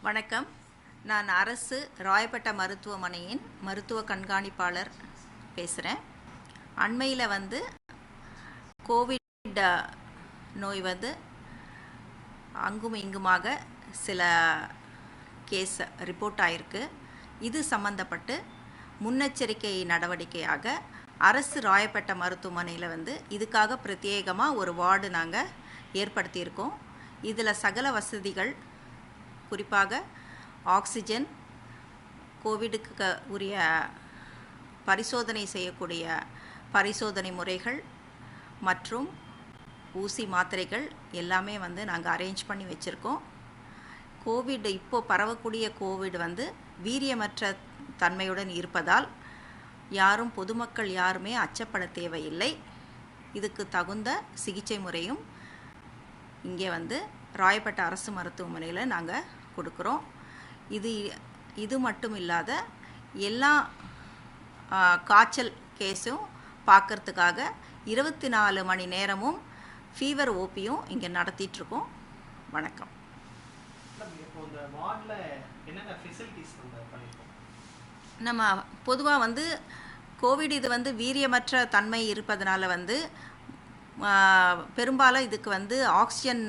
வணக்கம். நான் அரசு ராயப்பேட்டை மருத்துவமனையின் மருத்துவ கண்காணிப்பாளர் பேசுகிறேன். அண்மையில் கோவிட் நோய் அங்கும் இங்குமாக சில கேஸ் ரிப்போர்ட் ஆகிருக்கு. இது சம்பந்தப்பட்டு முன்னெச்சரிக்கை நடவடிக்கையாக அரசு ராயப்பேட்டை மருத்துவமனையில் இதுக்காக பிரத்யேகமாக ஒரு வார்டு நாங்கள் ஏற்படுத்தியிருக்கோம். இதில் சகல வசதிகள், குறிப்பாக ஆக்சிஜன், கோவிடுக்கு உரிய பரிசோதனை செய்யக்கூடிய பரிசோதனை முறைகள் மற்றும் ஊசி மாத்திரைகள் எல்லாமே நாங்கள் அரேஞ்ச் பண்ணி வச்சுருக்கோம். கோவிட் இப்போது பரவக்கூடிய கோவிட் வீரியமற்ற தன்மையுடன் இருப்பதால் பொதுமக்கள் யாருமே அச்சப்பட தேவையில்லை. இதுக்கு தகுந்த சிகிச்சை முறையும் இங்கே ராயப்பேட்டை அரசு மருத்துவமனையில் நாங்கள் கொடுக்குறோம். இது மட்டும் இல்லாத எல்லா காய்ச்சல் கேஸும் பார்க்கறதுக்காக 24 மணி நேரமும் ஃபீவர் ஓபியும் இங்கே நடத்திட்டுருக்கோம். வணக்கம். நம்ம பொதுவாக கோவிட் இது வீரியமற்ற தன்மை இருப்பதனால பெரும்பாலும் இதுக்கு ஆக்சிஜன்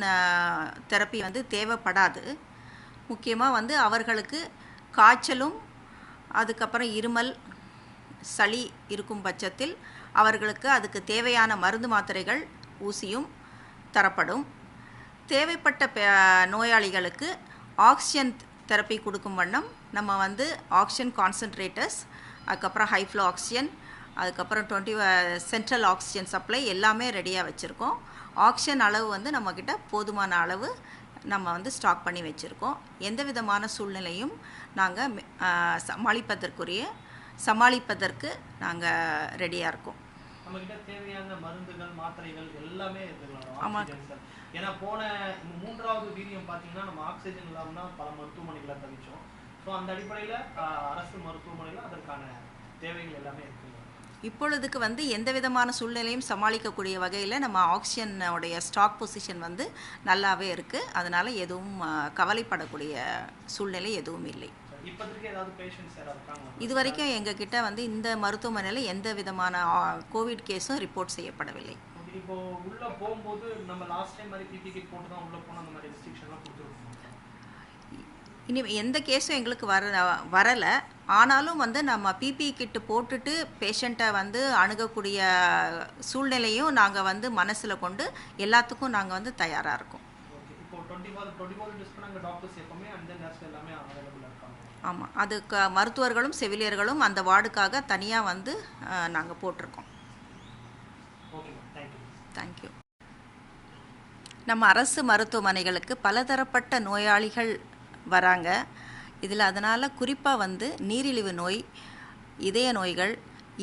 தெரப்பி தேவைப்படாது. முக்கியமாக அவர்களுக்கு காய்ச்சலும் அதுக்கப்புறம் இருமல், சளி இருக்கும் பட்சத்தில் அவர்களுக்கு அதுக்கு தேவையான மருந்து மாத்திரைகள், ஊசியும் தரப்படும். தேவைப்பட்ட நோயாளிகளுக்கு ஆக்சிஜன் தெரப்பி கொடுக்கும் வண்ணம் நம்ம ஆக்சிஜன் கான்சன்ட்ரேட்டர்ஸ், அதுக்கப்புறம் ஹை ஃப்ளோ ஆக்சிஜன், அதுக்கப்புறம் 20 சென்ட்ரல் ஆக்சிஜன் சப்ளை எல்லாமே ரெடியாக வச்சுருக்கோம். ஆக்சிஜன் அளவு நம்மக்கிட்ட போதுமான அளவு நம்ம ஸ்டாக் பண்ணி வச்சுருக்கோம். எந்த விதமான சூழ்நிலையும் நாங்கள் சமாளிப்பதற்கு நாங்கள் ரெடியாக இருக்கோம். நம்மகிட்ட தேவையான மருந்துகள், மாத்திரைகள் எல்லாமே இருக்குங்களா? ஆமாம். ஏன்னா போன 3வது வீரியம் பார்த்தீங்கன்னா நம்ம ஆக்சிஜன் இல்லாமல் தான் பல மருத்துவமனைகளை தவிச்சோம். ஸோ அந்த அடிப்படையில் அரசு மருத்துவமனையில் அதற்கான தேவைகள் எல்லாமே இருக்குங்க. இப்பொழுதுக்கு எந்த விதமான சூழ்நிலையும் சமாளிக்கக்கூடிய வகையில் நம்ம ஆக்சிஜனுடைய ஸ்டாக் பொசிஷன் நல்லாவே இருக்குது. அதனால் எதுவும் கவலைப்படக்கூடிய சூழ்நிலை எதுவும் இல்லை. இது வரைக்கும் எங்ககிட்ட இந்த மருத்துவமனையில் எந்த விதமான கோவிட் கேஸும் ரிப்போர்ட் செய்யப்படவில்லை. இப்போ உள்ள போகும்போது நம்ம லாஸ்ட் டைம் மாதிரி பிபி கிட் போட்டு தான் உள்ள போன அந்த மாதிரி ரெஸ்ட்ரிக்ஷன்லாம் கொடுத்துருக்கோம். இனி எந்த கேஸும் எங்களுக்கு வரலை. ஆனாலும் நம்ம பிபி கிட்டு போட்டுட்டு பேஷண்ட்டை அணுகக்கூடிய சூழ்நிலையும் நாங்கள் மனசில் கொண்டு எல்லாத்துக்கும் நாங்கள் தயாராக இருக்கோம். ஆமாம், அதுக்கு மருத்துவர்களும் செவிலியர்களும் அந்த வார்டுக்காக தனியாக நாங்கள் போட்டிருக்கோம். தேங்க்யூ. நம்ம அரசு மருத்துவமனைகளுக்கு பலதரப்பட்ட நோயாளிகள் வராங்க. இதில் அதனால் குறிப்பாக நீரிழிவு நோய், இதய நோய்கள்,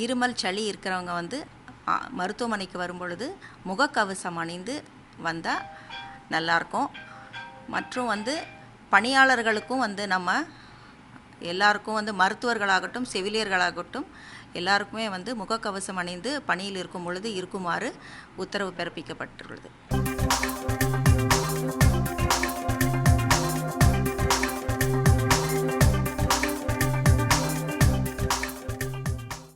இருமல், சளி இருக்கிறவங்க மருத்துவமனைக்கு வரும்பொழுது முகக்கவசம் அணிந்து வந்தால் நல்லாயிருக்கும். மற்றும் பணியாளர்களுக்கும் நம்ம எல்லாருக்கும் மருத்துவர்களாகட்டும் செவிலியர்களாகட்டும் எல்லாருக்குமே முகக்கவசம் அணிந்து பணியில் இருக்கும் பொழுது இருக்குமாறு உத்தரவு பிறப்பிக்கப்பட்டுள்ளது.